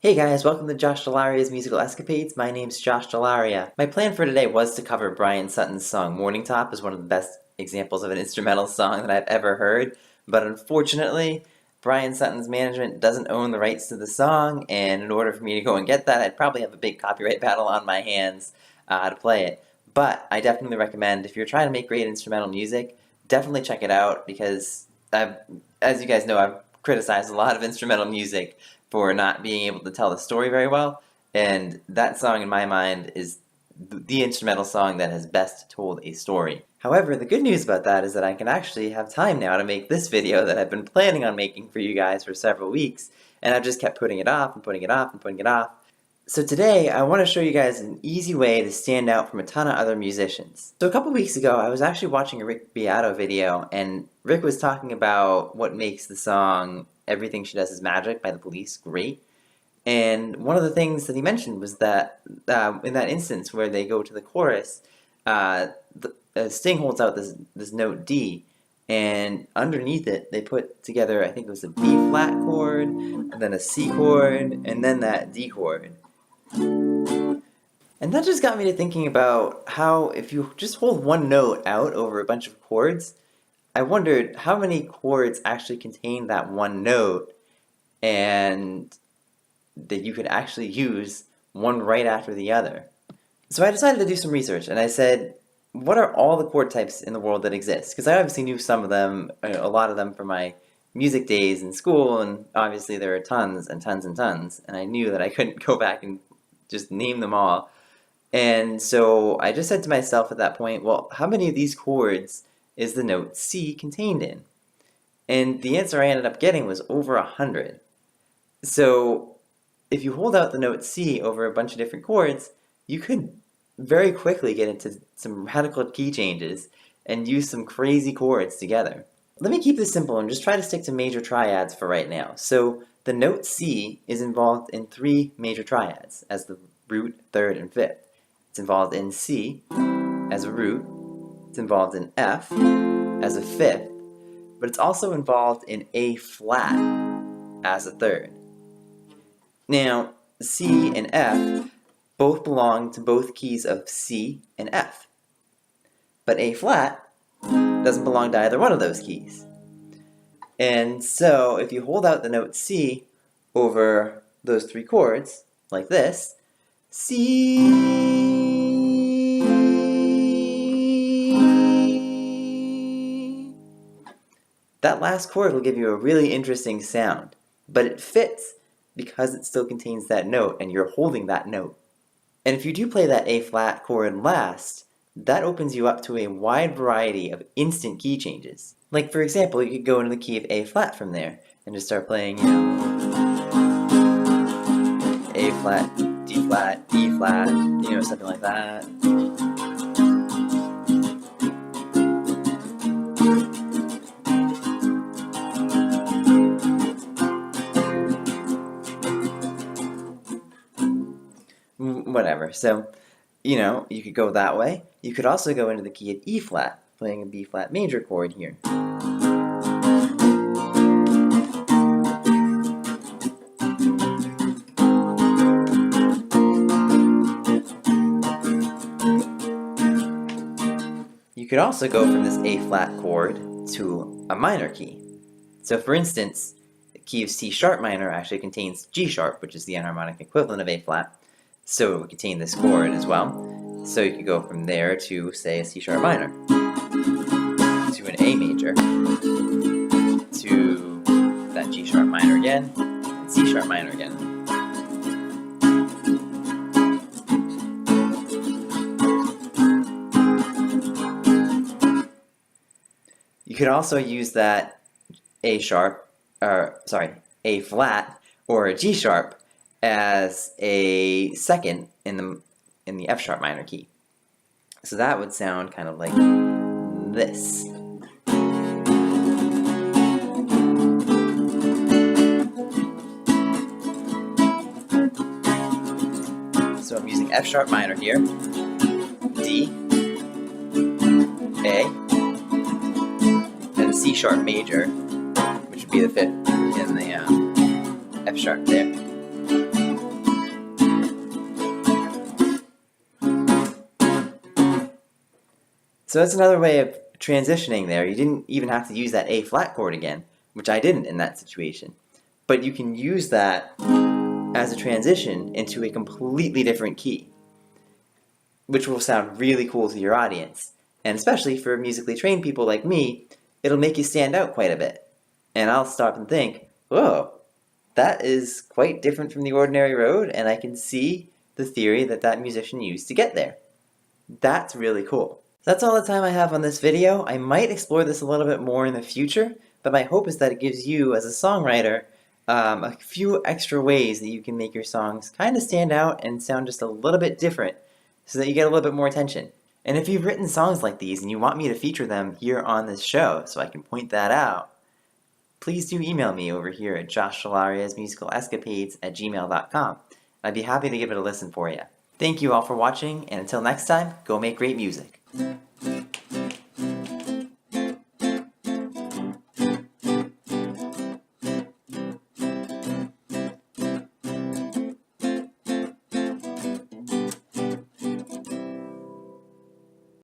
Hey guys, welcome to Josh Dell'Aria's Musical Escapades. My name's Josh Dell'Aria. My plan for today was to cover Brian Sutton's song Morning Top as one of the best examples of an instrumental song that I've ever heard, but unfortunately, Brian Sutton's management doesn't own the rights to the song, and in order for me to go and get that, I'd probably have a big copyright battle on my hands to play it. But I definitely recommend, if you're trying to make great instrumental music, definitely check it out, because as you guys know, I've criticized a lot of instrumental music for not being able to tell the story very well, and that song in my mind is the instrumental song that has best told a story. However, the good news about that is that I can actually have time now to make this video that I've been planning on making for you guys for several weeks, and I've just kept putting it off and putting it off and putting it off. So today, I want to show you guys an easy way to stand out from a ton of other musicians. So a couple weeks ago, I was actually watching a Rick Beato video, and Rick was talking about what makes the song Everything She Does Is Magic by The Police great. And one of the things that he mentioned was that in that instance where they go to the chorus, Sting holds out this note D, and underneath it they put together, I think it was a B flat chord, and then a C chord, and then that D chord. And that just got me to thinking about how if you just hold one note out over a bunch of chords, I wondered how many chords actually contain that one note, and that you could actually use one right after the other. So I decided to do some research, and I said, what are all the chord types in the world that exist? Because I obviously knew some of them, a lot of them from my music days in school, and obviously there are tons and tons and tons, and I knew that I couldn't go back and just name them all. And so I just said to myself at that point, well, how many of these chords is the note C contained in? And the answer I ended up getting was over 100. So if you hold out the note C over a bunch of different chords, you could very quickly get into some radical key changes and use some crazy chords together. Let me keep this simple and just try to stick to major triads for right now. So the note C is involved in 3 major triads as the root, third, and fifth. It's involved in C as a root, it's involved in F as a fifth, but it's also involved in A flat as a third. Now, C and F both belong to both keys of C and F, but A flat doesn't belong to either one of those keys. And so if you hold out the note C over those 3 chords, like this, C, that last chord will give you a really interesting sound, but it fits because it still contains that note and you're holding that note. And if you do play that A flat chord last, that opens you up to a wide variety of instant key changes. Like for example, you could go into the key of A flat from there and just start playing, A flat, D flat, E flat, something like that. Whatever. So, you could go that way. You could also go into the key of E flat, playing a B flat major chord here. You could also go from this A flat chord to a minor key. So for instance, the key of C sharp minor actually contains G sharp, which is the enharmonic equivalent of A flat. So it would contain this chord as well. So you could go from there to, say, a C sharp minor, to an A major, to that G sharp minor again, and C sharp minor again. You could also use that A flat or a G sharp as a second in the F sharp minor key. So that would sound kind of like this. So I'm using F sharp minor here, D, A, and C sharp major, which would be the fifth in the F sharp there. So that's another way of transitioning there. You didn't even have to use that A flat chord again, which I didn't in that situation. But you can use that as a transition into a completely different key, which will sound really cool to your audience. And especially for musically trained people like me, it'll make you stand out quite a bit. And I'll stop and think, whoa, that is quite different from the ordinary road, and I can see the theory that that musician used to get there. That's really cool. That's all the time I have on this video. I might explore this a little bit more in the future, but my hope is that it gives you, as a songwriter, a few extra ways that you can make your songs kind of stand out and sound just a little bit different so that you get a little bit more attention. And if you've written songs like these and you want me to feature them here on this show so I can point that out, please do email me over here at joshdell'Ariasmusicalescapades@gmail.com. I'd be happy to give it a listen for you. Thank you all for watching, and until next time, go make great music.